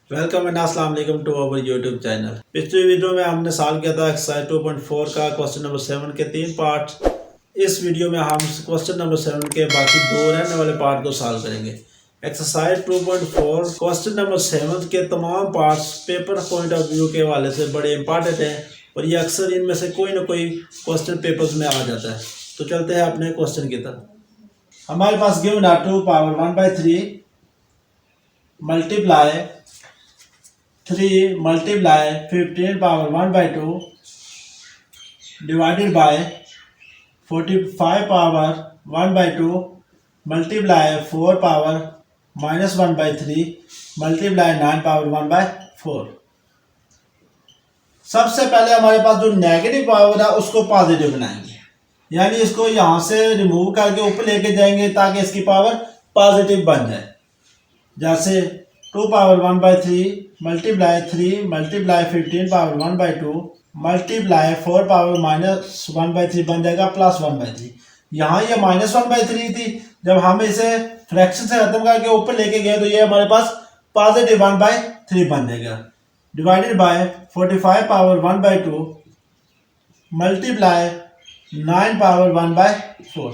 Welcome and अस्सलाम वालेकुम to our YouTube channel. पिछली वीडियो में हमने सॉल्व किया था एक्सरसाइज 2.4 का क्वेश्चन नंबर 7 के 3 पार्ट्स। इस वीडियो में हम क्वेश्चन नंबर 7 के बाकी 2 रहने वाले पार्ट को सॉल्व करेंगे। एक्सरसाइज 2.4 क्वेश्चन नंबर 7 के तमाम parts paper point of view के हवाले से बड़े इंपॉर्टेंट हैं और ये अक्सर इनमें से कोई ना कोई क्वेश्चन पेपर्स में आ जाता है। तो चलते हैं अपने क्वेश्चन की तरफ। हमारे पास गिवन है 2 power 1/3 multiply 3 multiply 15 power 1/2 divided by 45 power 1/2 multiply 4 power -1/3 multiply 9 power 1/4। सबसे पहले हमारे पास जो नेगेटिव पावर है उसको पॉजिटिव बनाएंगे, यानी इसको यहाँ से रिमूव करके ऊपर लेके जाएंगे ताकि इसकी पावर पॉजिटिव बन जाए। जैसे 2 power 1/3 multiply 3 multiply 15 power 1/2 multiply 4 power -1/3 बन जाएगा +1/3। यहाँ ये -1/3 थी, जब हम इसे फ्रैक्शन से खत्म करके ऊपर लेके गए तो ये हमारे पास पॉजिटिव 1/3 बन जाएगा। Divided by 45 power 1/2 multiply 9 power 1/4।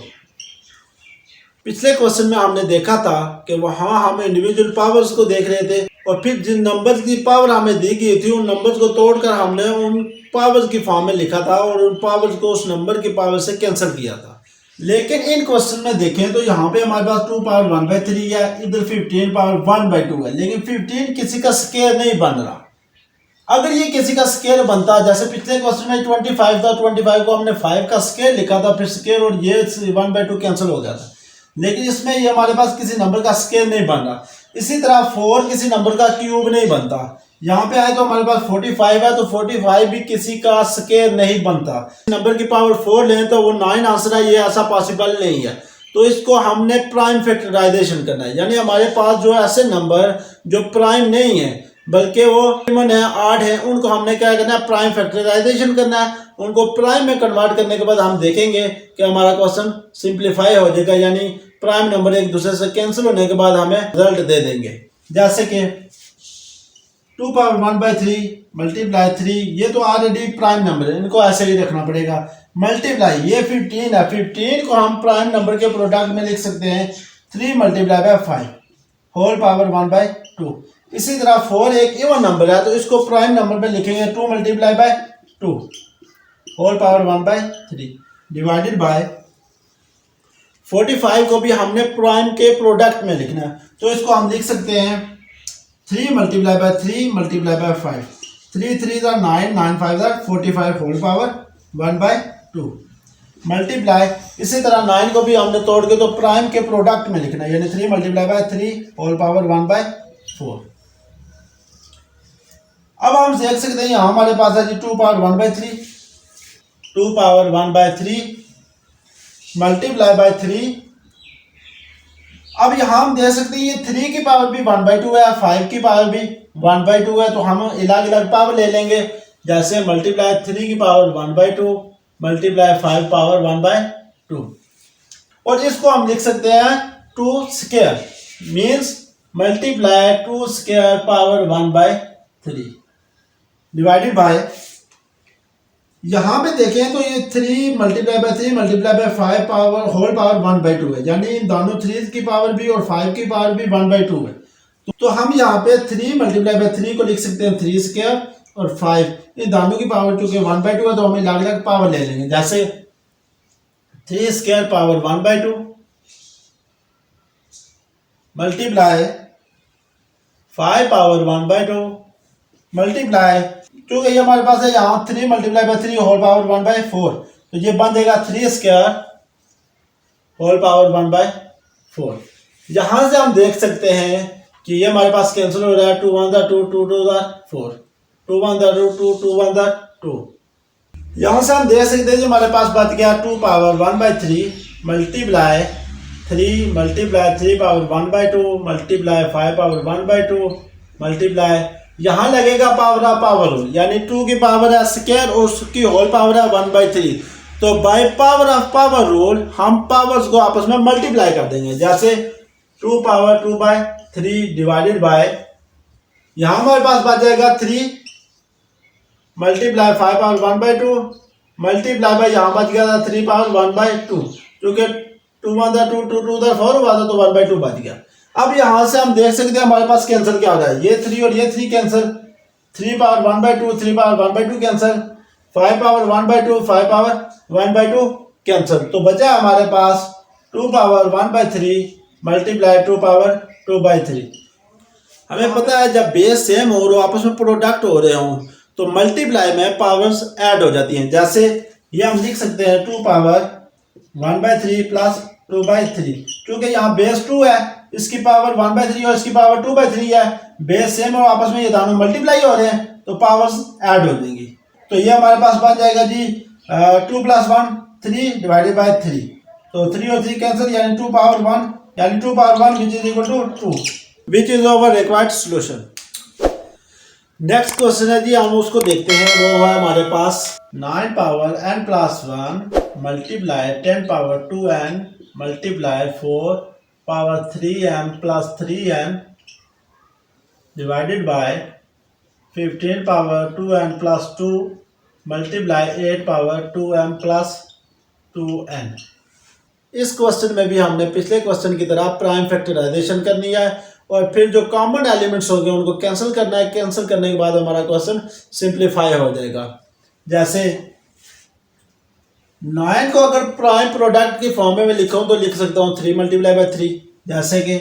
पिछले क्वेश्चन में हमने देखा था कि वहाँ हम इंडिविजुअल पावर्स को देख रहे थे और फिर जिन नंबर्स की पावर हमें दी गई थी उन नंबर्स को तोड़कर हमने उन पावर्स की फॉर्म में लिखा था और उन पावर्स को उस नंबर की पावर से कैंसिल किया था। लेकिन इन क्वेश्चन में देखें तो यहाँ पे हमारे पास 2 पावर 1/3 है, इधर 15 पावर 1/2 है, लेकिन 15 किसी का स्क्वायर नहीं बन रहा। अगर ये किसी का स्क्वायर बनता, जैसे पिछले क्वेश्चन में 25 था, 25 को हमने 5 का स्क्वायर लिखा था, फिर स्क्वायर और ये 1/2 कैंसिल हो गया था, लेकिन इसमें ये हमारे पास किसी नंबर का स्क्वायर नहीं बन रहा। इसी तरह 4 किसी नंबर का क्यूब नहीं बनता। यहाँ पे आए तो हमारे पास 45 है, तो 45 भी किसी का स्क्वायर नहीं बनता। नंबर की पावर 4 लें तो वो 9 आंसर है, ये ऐसा पॉसिबल नहीं है। तो इसको हमने प्राइम फैक्टराइजेशन करना है, यानी हमारे पास जो ऐसे नंबर जो प्राइम नहीं है बल्कि वो इवन है 8 है, उनको हमने क्या करना है, प्राइम फैक्टराइजेशन करना है। उनको प्राइम में कन्वर्ट करने के बाद हम देखेंगे कि हमारा क्वेश्चन सिंप्लीफाई हो जाएगा, यानी प्राइम नंबर एक दूसरे से कैंसिल होने के बाद हमें रिजल्ट दे देंगे। जैसे कि 2 पावर 1/3 मल्टीप्लाई 3, ये तो ऑलरेडी प्राइम नंबर है, इनको ऐसे ही रखना पड़ेगा। मल्टीप्लाई ये 15 है, 15 को हम प्राइम नंबर के प्रोडक्ट में लिख सकते हैं 3 मल्टीप्लाई बाय 5 होल पावर 1/2। इसी तरह 4 एक इवन नंबर है, तो इसको प्राइम नंबर में लिखेंगे 2 multiply by 2 whole power 1/3 divided by 45 को भी हमने प्राइम के प्रोडक्ट में लिखना है, तो इसको हम लिख सकते हैं 3 multiply by 3 multiply by 5 3 3 9 9 5 45 whole power 1/2 multiply. इसी तरह 9 को भी हमने तोड़ के तो प्राइम के प्रोडक्ट में लिखना है, यानी 3 मल्टीप्लाई बाय 3 होल पावर 1/4। अब हम देख सकते हैं यहाँ हमारे पास है जी 2 पावर 1/3 2 पावर 1/3 मल्टीप्लाई बाय 3। अब यहाँ हम देख सकते हैं ये 3 की पावर भी 1/2 है, 5 की पावर भी 1/2 है, तो हम अलग अलग पावर ले लेंगे। जैसे मल्टीप्लाई 3 की पावर 1/2 मल्टीप्लाई 5 पावर 1/2, और इसको हम लिख सकते हैं 2 square means multiply 2 square power 1/3 divided by, यहाँ पे देखें तो ये 3 multiply by 3 multiply by 5 power whole power 1/2 है, यानी इन दोनों 3 की पावर भी और 5 की पावर भी 1/2 है। तो हम यहाँ पे 3 मल्टीप्लाई बाय 3 को लिख सकते हैं 3 स्क्वायर और 5, इन दोनों की पावर चूंकि 1/2 है तो हम अलग अलग पावर ले लेंगे। जैसे 3 square power 1/2 multiply 5 power 1/2 multiply, क्योंकि ये हमारे पास है यहाँ 3 मल्टीप्लाई बाय 3 होल पावर 1/4, तो ये बन जाएगा 3 स्क्वायर होल पावर 1/4। यहाँ से हम देख सकते हैं कि ये हमारे पास कैंसिल हो रहा है, 2 1 2 2 2 4 2 1 2 2 2 1 2। यहाँ से हम देख सकते हैं जो हमारे पास बच गया 2 power 1/3 multiply 3 multiply 3 power 1/2 multiply 5 power 1/2 multiply, यहाँ लगेगा पावर ऑफ पावर रूल, यानी 2 की पावर है स्क्वायर और उसकी होल पावर है 1/3, तो by power of power rule हम पावर्स को आपस में मल्टीप्लाई कर देंगे। जैसे 2 पावर 2/3 डिवाइडेड बाय यहाँ हमारे पास बच जाएगा 3 मल्टीप्लाई 5 पावर 1/2 मल्टीप्लाई बाय यहाँ बच गया था 3 पावर 1/2, क्योंकि 2 1 2 2 2 4 हुआ था तो 1/2 बच गया। अब यहाँ से हम देख सकते हैं हमारे पास कैंसिल क्या हो रहा है, ये 3 और ये 3 cancel, 3 power 1/2 3 power 1/2 cancel, 5 power 1/2 5 power 1/2 cancel, तो बचा हमारे पास 2 पावर 1/3 मल्टीप्लाई 2 पावर 2/3। हमें पता है जब बेस सेम हो और आपस में प्रोडक्ट हो रहे हों तो मल्टीप्लाई में पावर्स ऐड हो जाती हैं। जैसे ये हम लिख सकते हैं 2 पावर 1/3 प्लस 2/3, क्योंकि यहाँ बेस 2 है, इसकी पावर 1/3 और इसकी पावर 2/3 है, बेस सेम और आपस में ये दोनों मल्टीप्लाई हो रहे हैं तो पावर्स ऐड हो जाएंगी। तो ये हमारे पास बन जाएगा जी 2 + 1 3 डिवाइडेड बाय 3, तो 3 और 3 कैंसिल, यानी 2 पावर 1 यानी 2 power 1 which is equal to 2, which is our required solution. Next question है जी, हम उसको देखते हैं, वो है हमारे पास 9 power n + 1 multiply 10 power 2n multiply 4 power 3m + 3n divided by 15 power 2n + 2 multiply 8 power 2m + 2n। इस क्वेश्चन में भी हमने पिछले क्वेश्चन की तरह प्राइम फैक्टराइजेशन करनी है और फिर जो कॉमन एलिमेंट्स हो गए उनको कैंसिल करना है। कैंसिल करने के बाद हमारा क्वेश्चन सिंप्लीफाई हो जाएगा। जैसे 9 को अगर प्राइम प्रोडक्ट की फॉर्म में लिखूं तो लिख सकता हूँ 3 × 3, जैसे कि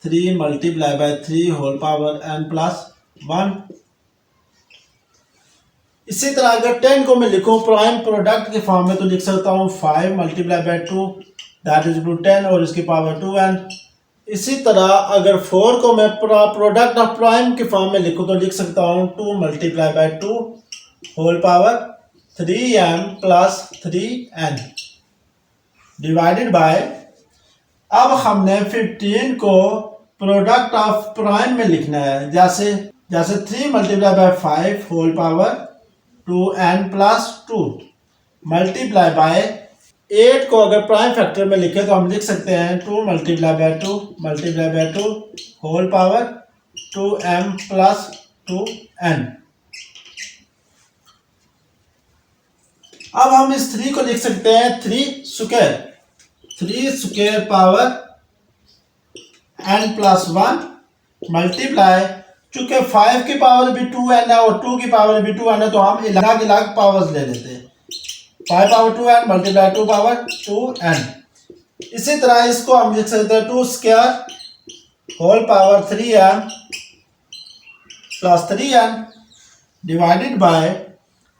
3 × 3 होल पावर n + 1। इसी तरह अगर 10 को मैं लिखूं प्राइम प्रोडक्ट की फॉर्म में तो लिख सकता हूँ 5 × 2 दैट इज 10 और इसकी पावर 2n। इसी तरह अगर 4 को मैं प्रोडक्ट ऑफ प्राइम की फॉर्म में लिखूं तो लिख सकता हूँ 2 × 2 whole power 3m + 3n divided bye, अब हमने 15 को प्रोडक्ट ऑफ प्राइम में लिखना है। जैसे 3 × 5 whole power 2n + 2 multiply bye 8 को अगर प्राइम फैक्टर में लिखे तो हम लिख सकते हैं 2 × 2 होल पावर 2m + 2n। अब हम इस 3 को लिख सकते हैं 3 स्क्वायर पावर n + 1 मल्टीप्लाई, चूंकि 5 की पावर भी 2n है और 2 की पावर भी 2n है तो हम अलग अलग पावर्स ले लेते हैं। 5 power 2n multiply 2 power 2n। इसी तरह इसको हम लिख सकते हैं 2 square whole power 3m + 3n divided by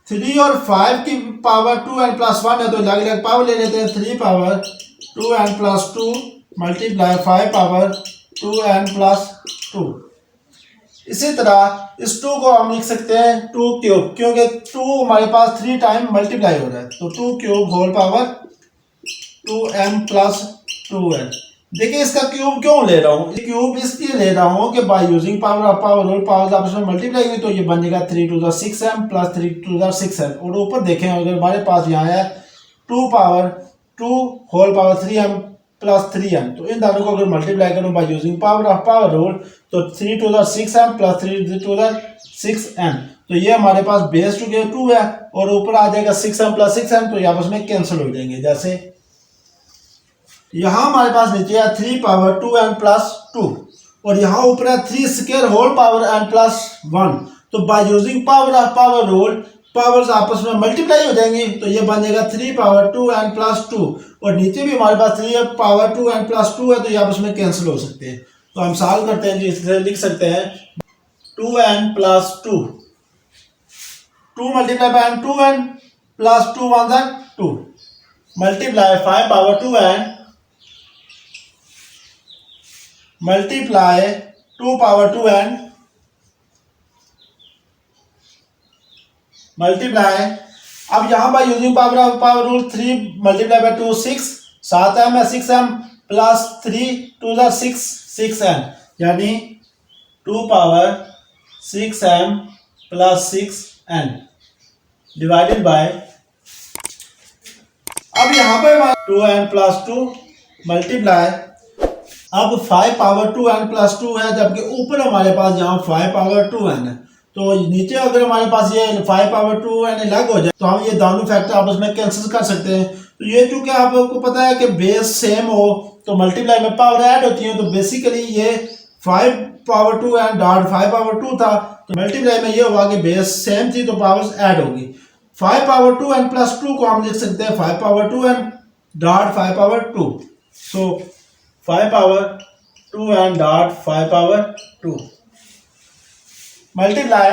3 और 5 की पावर 2n + 1 है तो अलग अलग पावर ले लेते हैं। 3 power 2n + 2 multiply 5 power 2n + 2। इसी तरह इस 2 को हम लिख सकते हैं 2 क्यूब, क्योंकि 2 हमारे पास 3 टाइम मल्टीप्लाई हो रहा है तो 2 cube whole power 2m + 2n। देखिए इसका क्यूब क्यों ले रहा हूँ, क्यूब इसलिए ले रहा हूँ कि bye using power of power rule powers आपस में मल्टीप्लाई हुई तो ये बन जाएगा 3 × 6m + 3 × 6n। और ऊपर देखें अगर हमारे पास यहाँ है 2 power 2 whole power 3m + 3n, तो इन दोनों को अगर मल्टीप्लाई करूँ bye using power of power rule तो 3 × 6m + 3 × 6n, तो ये हमारे पास बेस 2 है और ऊपर आ जाएगा 6m + 6n, तो ये आपस में कैंसिल हो जाएंगे। जैसे यहाँ हमारे पास नीचे है 3 पावर 2n + 2 और यहाँ ऊपर है 3 स्क्वायर होल पावर n + 1, तो bye using power of power rule powers आपस में मल्टीप्लाई हो जाएंगी तो ये बन जाएगा 3 पावर 2n + 2 और नीचे भी हमारे पास 3 पावर 2n + 2 है तो ये आपस में कैंसिल हो सकते हैं। तो हम सॉल्व करते हैं जी, इससे लिख सकते हैं 2n + 2 2 × n 2n + 2 1 2 multiply 5 power 2n multiply 2 power 2n multiply, अब यहाँ bye using power of power rule 3 × 2 6 7m है 6m + 3 2 6 6n यानी 2 power 6m + 6n divided by, अब यहाँ पे 2n + 2 मल्टीप्लाई अब 5 पावर 2n प्लस 2 है, जबकि ऊपर हमारे पास यहाँ 5 पावर 2n है। तो नीचे अगर हमारे पास ये 5 पावर 2n अलग हो जाए तो हम ये दोनों फैक्टर आपस में कैंसिल कर सकते हैं। तो ये चूंकि आपको पता है कि बेस सेम हो तो मल्टीप्लाई में पावर ऐड होती है, तो बेसिकली ये 5 पावर 2n डॉट 5 पावर 2 था, तो मल्टीप्लाई में ये हुआ कि बेस सेम थी तो पावर्स ऐड होगी। 5 पावर 2n प्लस 2 को हम लिख सकते हैं 5 पावर 2n डॉट 5 पावर 2। सो 5 power 2n dot 5 power 2 multiply.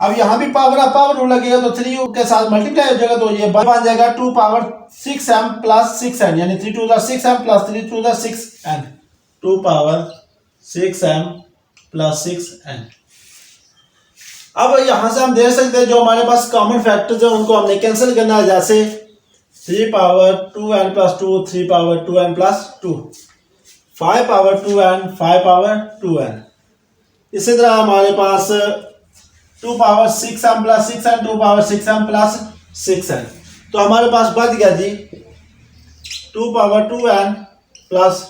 अब यहाँ भी पावर रूल लगेगा तो 3 के साथ मल्टीप्लाई हो जाएगा, तो ये बन जाएगा 2 पावर 6m प्लस 6n, यानी 3 to the 6m plus 3 to the 6n, 2 power 6m plus 6n। अब यहाँ से हम देख सकते हैं जो हमारे पास कॉमन फैक्टर्स है उनको हमने कैंसिल करना है, जैसे 3 power 2n plus 2, 3 power 2n plus 2, 5 power 2n, 5 power 2n। इसी तरह हमारे पास 2 power 6m plus 6n, 2 power 6m plus 6n। तो हमारे पास बच गया जी 2 पावर 2n प्लस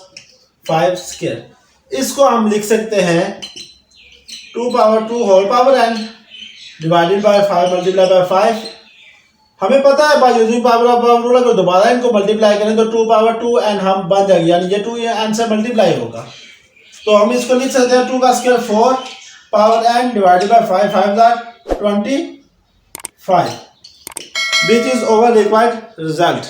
5 स्क्वायर। इसको हम लिख सकते हैं 2 power 2 whole power n divided by 5 multiply by 5। हमें पता है by using power of rule अगर दोबारा इनको मल्टीप्लाई करें तो 2 पावर 2n हम बन जाएगी, यानी ये 2n से मल्टीप्लाई होगा। तो हम इसको लिख सकते हैं 2 का square 4 power n divided by 5, 5 25 which is over required result.